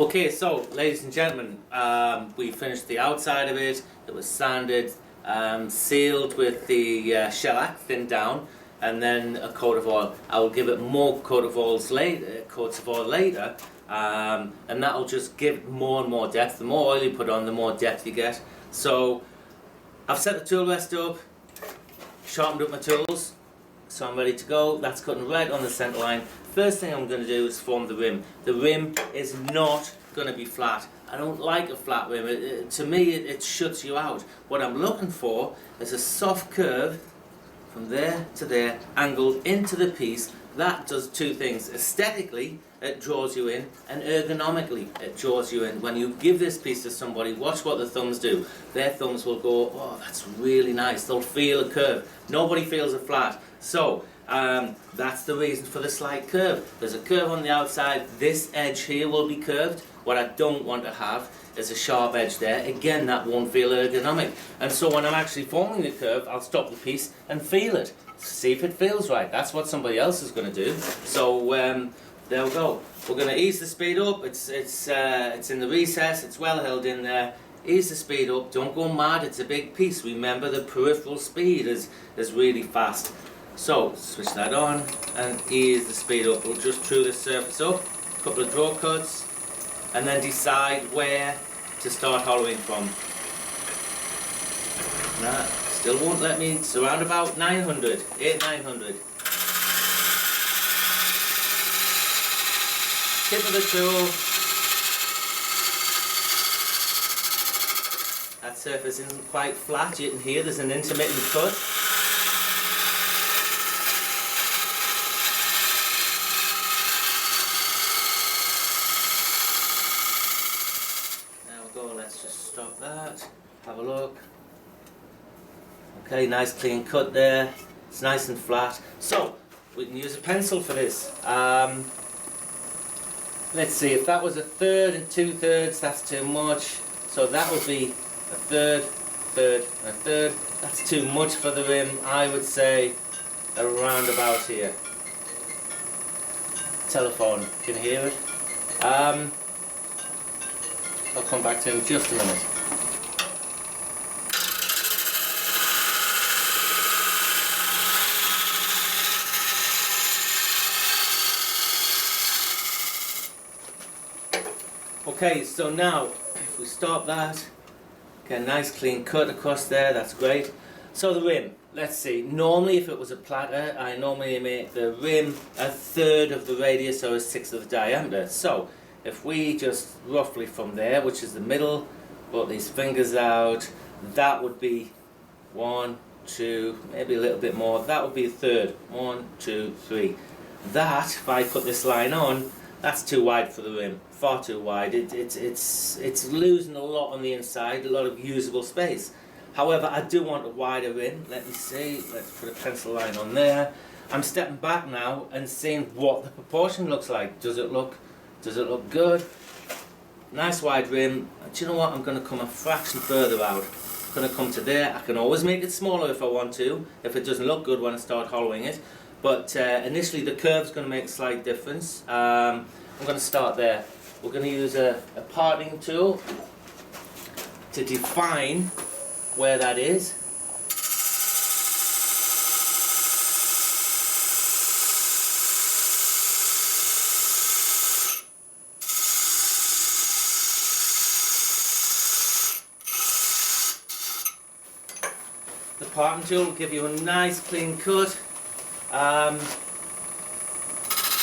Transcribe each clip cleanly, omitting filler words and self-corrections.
Okay, so ladies and gentlemen, we finished the outside of it. It was sanded, sealed with the shellac thinned down, and then a coat of oil. I will give it more coats of oil later, and that will just give more and more depth. The more oil you put on, the more depth you get. So I've set the tool rest up, sharpened up my tools, so I'm ready to go. That's cutting right on the centre line. First thing I'm going to do is form the rim. The rim is not going to be flat. I don't like a flat rim. To me, it shuts you out. What I'm looking for is a soft curve from there to there, angled into the piece. That does two things. Aesthetically, it draws you in, and ergonomically, it draws you in. When you give this piece to somebody, watch what the thumbs do. Their thumbs will go, oh, that's really nice. They'll feel a curve. Nobody feels a flat. So, that's the reason for the slight curve. There's a curve on the outside. This edge here will be curved. What I don't want to have is a sharp edge there. Again, that won't feel ergonomic. And so when I'm actually forming the curve, I'll stop the piece and feel it. See if it feels right. That's what somebody else is going to do. So there we go. We're going to ease the speed up. It's in the recess. It's well held in there. Ease the speed up. Don't go mad. It's a big piece. Remember, the peripheral speed is really fast. So switch that on and ease the speed up. We'll just true the surface up, a couple of draw cuts, and then decide where to start hollowing from. Nah, still won't let me. It's around about 900, 900. Tip of the tool. That surface isn't quite flat. You can hear there's an intermittent cut. Let's just stop that, have a look. Okay, nice clean cut there. It's nice and flat. So, we can use a pencil for this. Let's see, if that was a third and 2/3, that's too much. So that would be a third, third, and a third. That's too much for the rim. I would say around about here. Telephone, can you hear it? I'll come back to him in just a minute. Okay, so now if we stop that, get a nice clean cut across there, that's great. So the rim, let's see, normally if it was a platter, I normally make the rim a third of the radius or a sixth of the diameter. So if we just roughly from there, which is the middle, put these fingers out, that would be 1, 2, maybe a little bit more. That would be a third. 1, 2, 3. That, if I put this line on, that's too wide for the rim. Far too wide. It's losing a lot on the inside, a lot of usable space. However, I do want a wider rim. Let me see. Let's put a pencil line on there. I'm stepping back now and seeing what the proportion looks like. Does it look good? Nice wide rim. Do you know what? I'm going to come a fraction further out. I'm going to come to there. I can always make it smaller if I want to, if it doesn't look good when I start hollowing it. But initially the curve's going to make a slight difference. I'm going to start there. We're going to use a parting tool to define where that is. The parting tool will give you a nice clean cut.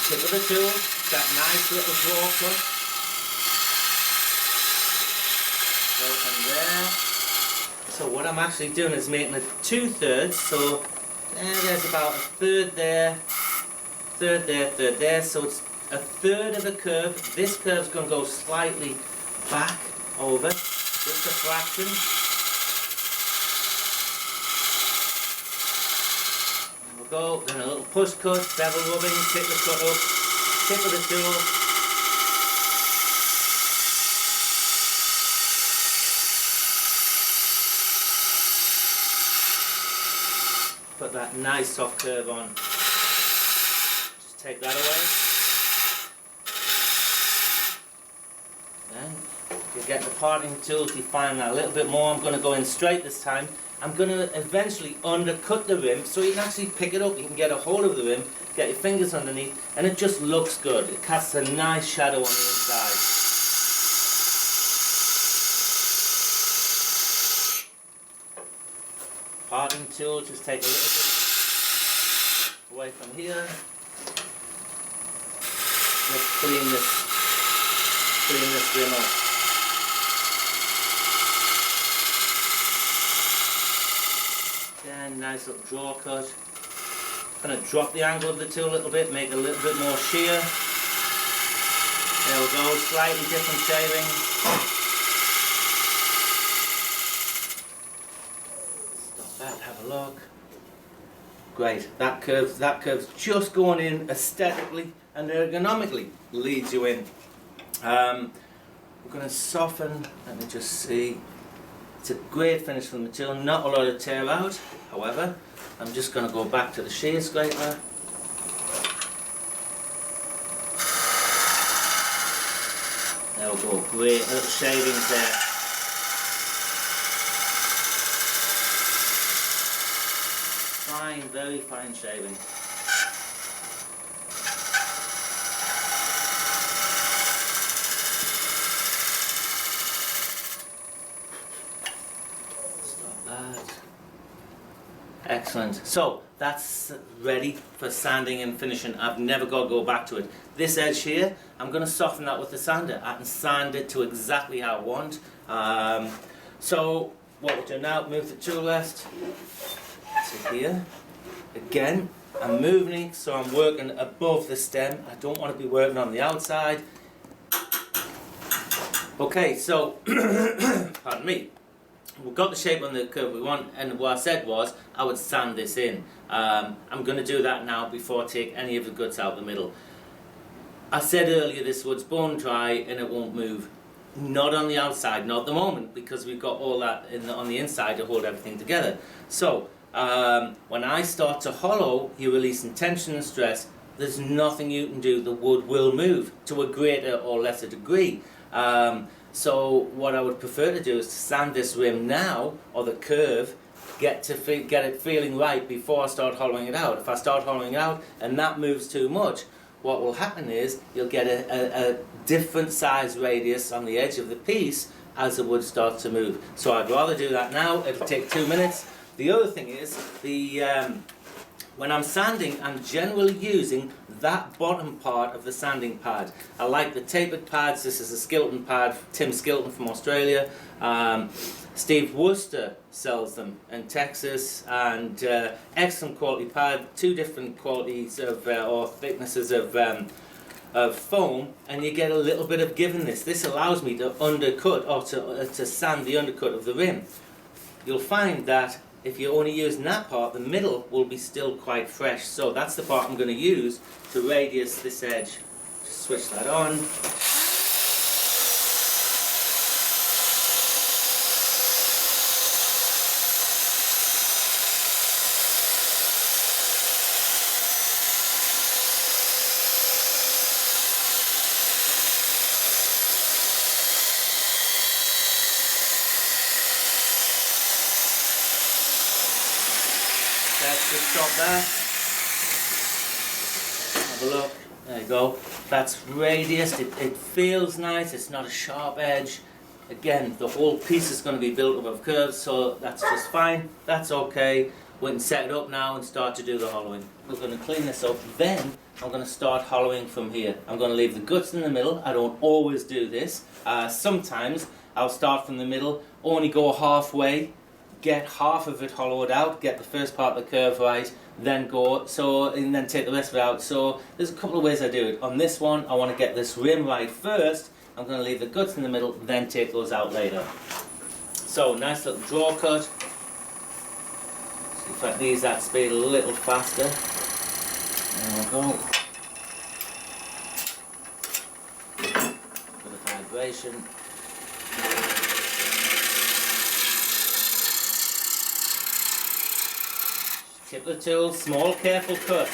Tip of the tool, that nice little draw cut. Go from there. So what I'm actually doing is making it 2/3. So there's about a third there, third there, third there. So it's a third of the curve. This curve's going to go slightly back over, just a fraction. Go, then a little push cut, bevel rubbing, tip the cut up, tip of the tool. Put that nice soft curve on. Just take that away. You get the parting tool to define that a little bit more. I'm going to go in straight this time. I'm going to eventually undercut the rim so you can actually pick it up. You can get a hold of the rim, get your fingers underneath, and it just looks good. It casts a nice shadow on the inside. Parting tool, just take a little bit away from here. Let's clean this rim up. Again, nice little draw cut. Going to drop the angle of the tool a little bit, make it a little bit more sheer. There we go, slightly different shaving. Stop that, have a look. Great, that curve's just going in aesthetically and ergonomically leads you in. We're going to soften, let me just see. It's a great finish for the material, not a lot of tear out. However, I'm just going to go back to the shear scraper. There we go, great little shavings there. Fine, very fine shaving. Excellent. So that's ready for sanding and finishing. I've never got to go back to it. This edge here, I'm going to soften that with the sander. I can sand it to exactly how I want. So what we'll do now, move the tool rest to here. Again, I'm moving so I'm working above the stem. I don't want to be working on the outside. Okay, so, pardon me. We've got the shape on the curve we want, and what I said was I would sand this in. I'm going to do that now before I take any of the guts out the middle. I said earlier this wood's bone dry and it won't move. Not on the outside, not at the moment, because we've got all that on the inside to hold everything together. So when I start to hollow, you're releasing tension and stress. There's nothing you can do. The wood will move to a greater or lesser degree. So what I would prefer to do is to sand this rim now, or the curve, get it feeling right before I start hollowing it out. If I start hollowing it out and that moves too much, what will happen is you'll get a different size radius on the edge of the piece as the wood starts to move. So I'd rather do that now. It'll take 2 minutes. The other thing is, when I'm sanding, I'm generally using that bottom part of the sanding pad. I like the tapered pads. This is a Skilton pad, Tim Skilton from Australia. Steve Worcester sells them in Texas, and excellent quality pad, 2 different qualities of or thicknesses of foam, and you get a little bit of give in this. This allows me to undercut or to sand the undercut of the rim. You'll find that if you're only using that part, the middle will be still quite fresh. So that's the part I'm going to use to radius this edge. Just switch that on. Let's just stop there. Have a look. There you go. That's radiused. It feels nice. It's not a sharp edge. Again, the whole piece is going to be built up of curves, so that's just fine. That's okay. We can set it up now and start to do the hollowing. We're going to clean this up. Then I'm going to start hollowing from here. I'm going to leave the guts in the middle. I don't always do this. Sometimes I'll start from the middle, only go halfway, get half of it hollowed out, get the first part of the curve right, then go, and then take the rest of it out. So there's a couple of ways I do it. On this one, I want to get this rim right first. I'm going to leave the guts in the middle, then take those out later. So nice little draw cut. See if I can use that spade a little faster. There we go. Bit of vibration. Tip the tool, small careful cuts.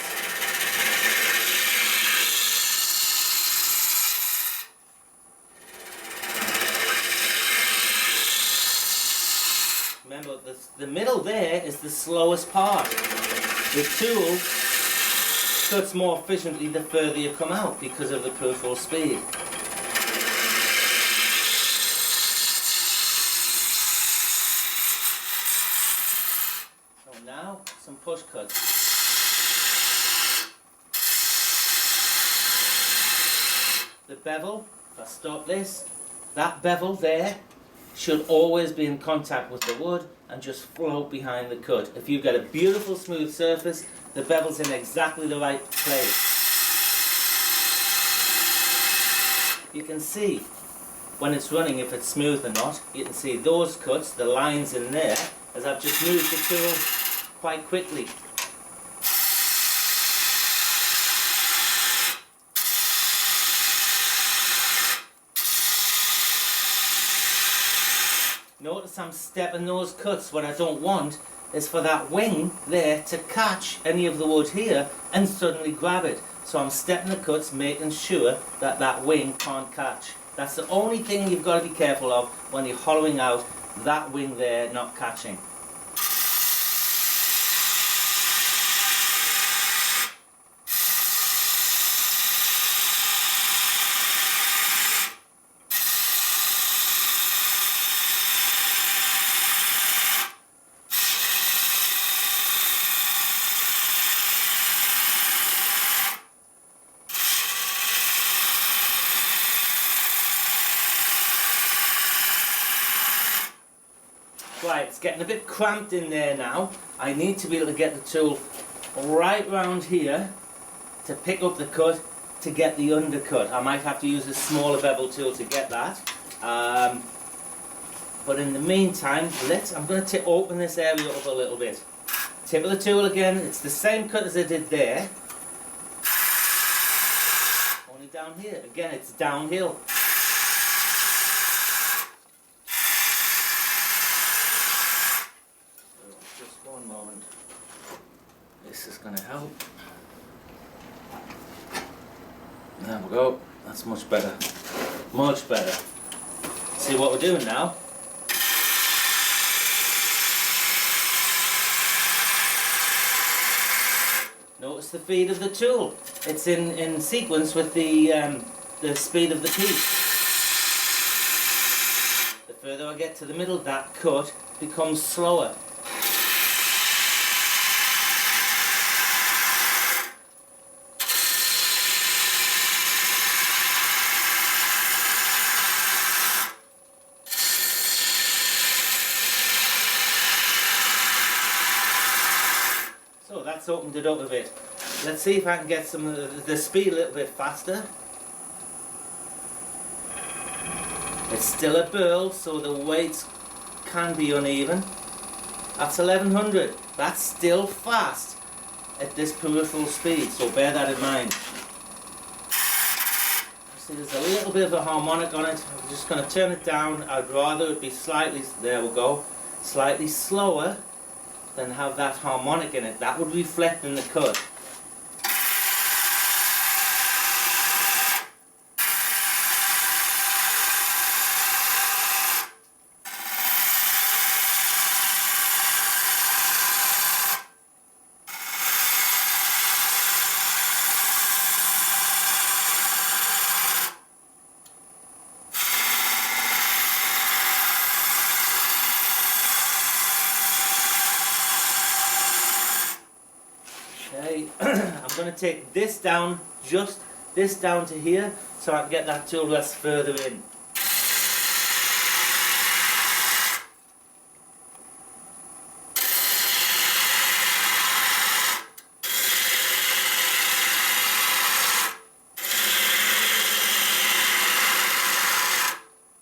Remember, the middle there is the slowest part. The tool cuts more efficiently the further you come out because of the peripheral speed. So now, some push cuts. The bevel, if I stop this, that bevel there should always be in contact with the wood and just float behind the cut. If you've got a beautiful smooth surface, the bevel's in exactly the right place. You can see when it's running if it's smooth or not. You can see those cuts, the lines in there, as I've just moved the tool quite quickly. Notice I'm stepping those cuts. What I don't want is for that wing there to catch any of the wood here and suddenly grab it. So I'm stepping the cuts, making sure that that wing can't catch. That's the only thing you've got to be careful of when you're hollowing out, that wing there not catching. Right, it's getting a bit cramped in there now. I need to be able to get the tool right round here to pick up the cut to get the undercut. I might have to use a smaller bevel tool to get that. But in the meantime, I'm going to open this area up a little bit. Tip of the tool again, it's the same cut as I did there. Only down here. Again, it's downhill. This is going to help. There we go. That's much better. Much better. See what we're doing now? Notice the feed of the tool. It's in sequence with the speed of the piece. The further I get to the middle, that cut becomes slower. So that's opened it up a bit. Let's see if I can get some of the speed a little bit faster. It's still a Burl, so the weights can be uneven. That's 1100. That's still fast at this peripheral speed, so bear that in mind. See, there's a little bit of a harmonic on it. I'm just going to turn it down. I'd rather it be slightly, there we go, slightly slower than have that harmonic in it. That would reflect in the cut. Okay, I'm going to take this down, just this down to here, so I can get that tool rest further in.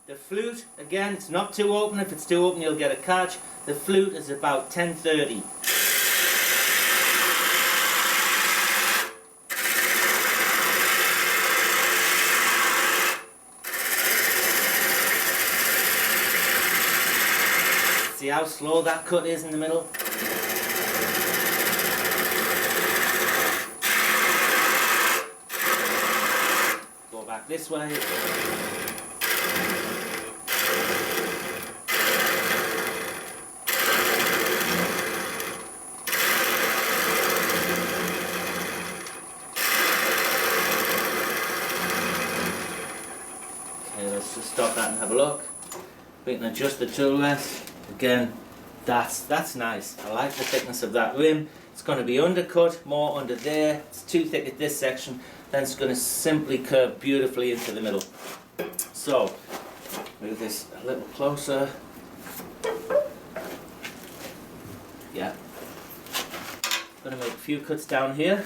The flute, again, it's not too open. If it's too open, you'll get a catch. The flute is about 1030. See how slow that cut is in the middle? Go back this way. have a look. We can adjust the tool rest. Again, that's nice. I like the thickness of that rim. It's going to be undercut, more under there. It's too thick at this section. Then it's going to simply curve beautifully into the middle. So, move this a little closer. Yeah. Going to make a few cuts down here,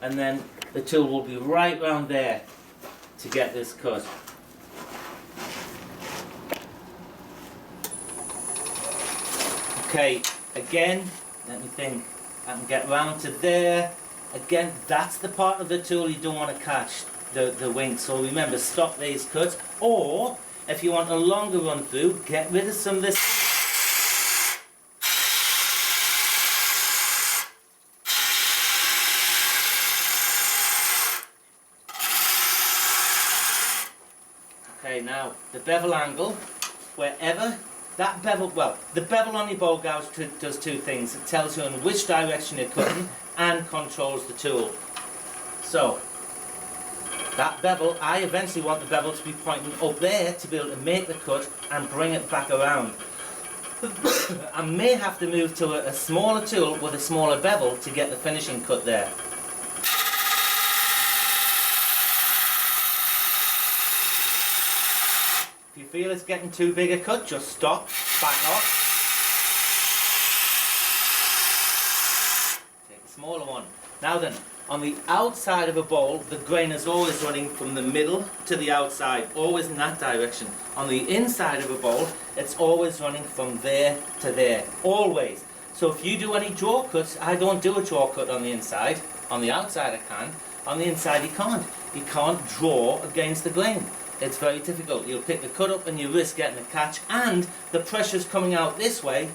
and then the tool will be right round there to get this cut. Okay, again, let me think. I can get round to there. Again, that's the part of the tool you don't want to catch, the wing. So remember, stop these cuts. Or, if you want a longer run through, get rid of some of this. Okay, now, the bevel angle, wherever that bevel, well, the bevel on your bowl gouge does two things. It tells you in which direction you're cutting and controls the tool. So, that bevel, I eventually want the bevel to be pointing up there to be able to make the cut and bring it back around. I may have to move to a smaller tool with a smaller bevel to get the finishing cut there. If you feel it's getting too big a cut, just stop, back off. Take a smaller one. Now then, on the outside of a bowl, the grain is always running from the middle to the outside, always in that direction. On the inside of a bowl, it's always running from there to there, always. So if you do any draw cuts, I don't do a draw cut on the inside. On the outside I can, on the inside you can't. You can't draw against the grain. It's very difficult. You'll pick the cut up and you risk getting a catch, and the pressure's coming out this way,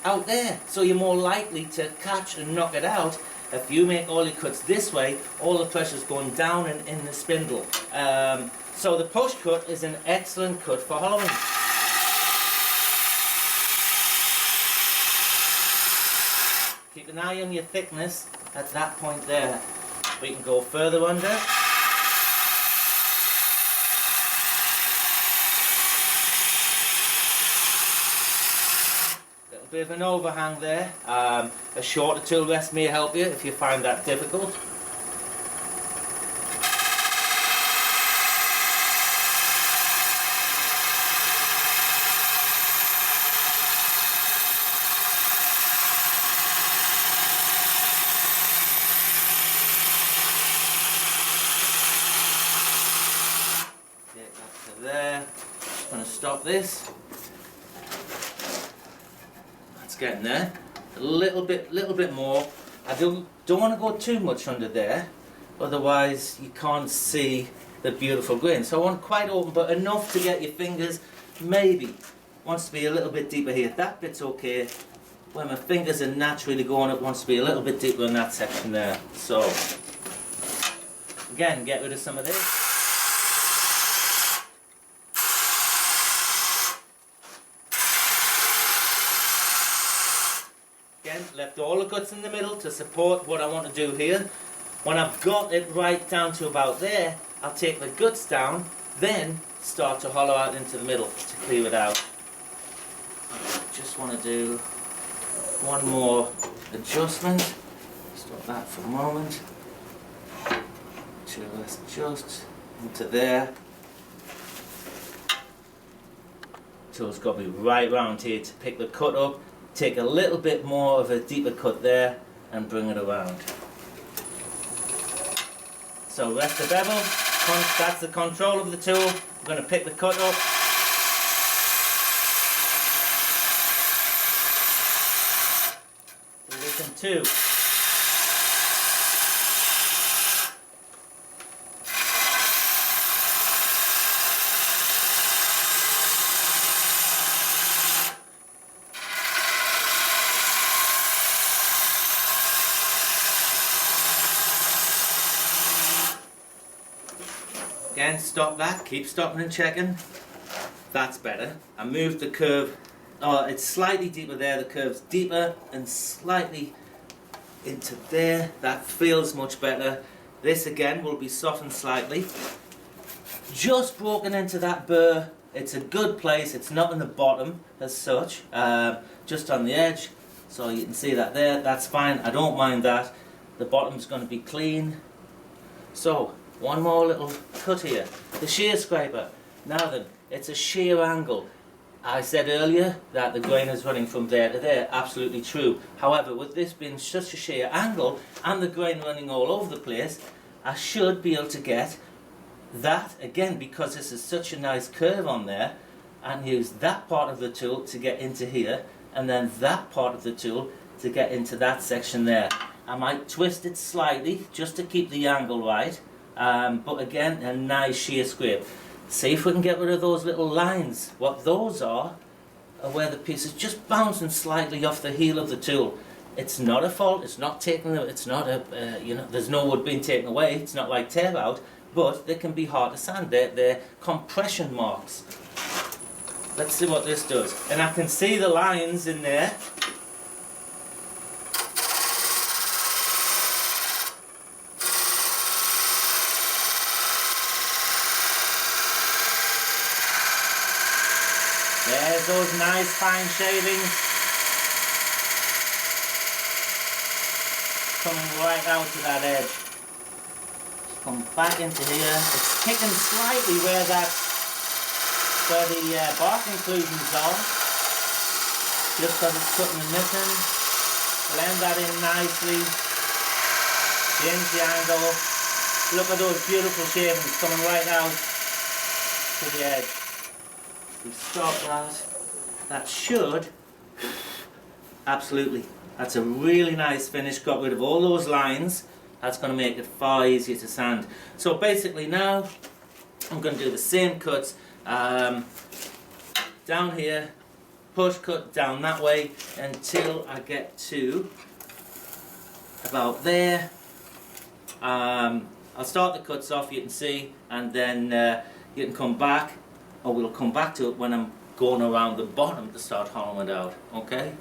out there. So you're more likely to catch and knock it out. If you make all your cuts this way, all the pressure's going down and in the spindle. So the push cut is an excellent cut for hollowing. Keep an eye on your thickness at that point there. We can go further under. Bit of an overhang there. A shorter tool rest may help you if you find that difficult. Get that to there. Just going to stop this. Getting there, a little bit more. I don't want to go too much under there, otherwise you can't see the beautiful grain. So I want quite open, but enough to get your fingers. Maybe wants to be a little bit deeper here. That bit's okay. Where my fingers are naturally going, it wants to be a little bit deeper in that section there. So again, get rid of some of this. Again, left all the cuts in the middle to support what I want to do here. When I've got it right down to about there, I'll take the guts down, then start to hollow out into the middle to clear it out. Just want to do one more adjustment. Stop that for a moment. Just adjust into there. Tool's got to be right round here to pick the cut up. Take a little bit more of a deeper cut there and bring it around. So rest the bevel, that's the control of the tool. I'm going to pick the cut up. Listen to. Again, stop that, keep stopping and checking. That's better. I moved the curve, it's slightly deeper there, the curve's deeper and slightly into there. That feels much better. This again will be softened slightly. Just broken into that burr it's a good place. It's not in the bottom as such, just on the edge. So you can see that there, that's fine. I don't mind that. The bottom's going to be clean. So, one more little cut here. The shear scraper. Now then, it's a shear angle. I said earlier that the grain is running from there to there. Absolutely true. However, with this being such a shear angle and the grain running all over the place, I should be able to get that, again, because this is such a nice curve on there, and use that part of the tool to get into here, and then that part of the tool to get into that section there. I might twist it slightly just to keep the angle right, but again, a nice shear scrape. See if we can get rid of those little lines. What those are where the piece is just bouncing slightly off the heel of the tool. It's not a fault, it's not taking, it's not a, you know, there's no wood being taken away, it's not like tear out, but they can be hard to sand. They're compression marks. Let's see what this does. And I can see the lines in there. There's those nice fine shavings coming right out to that edge. Come back into here. It's kicking slightly where the bark inclusions are, just because it's cutting and nipping. Blend that in nicely. Change the angle. Look at those beautiful shavings coming right out to the edge. We stop that. That should, absolutely, that's a really nice finish. Got rid of all those lines. That's going to make it far easier to sand. So basically now I'm going to do the same cuts down here, push cut down that way until I get to about there. I'll start the cuts off, you can see, and then you can come back, or we'll come back to it when I'm going around the bottom to start hollowing it out, okay?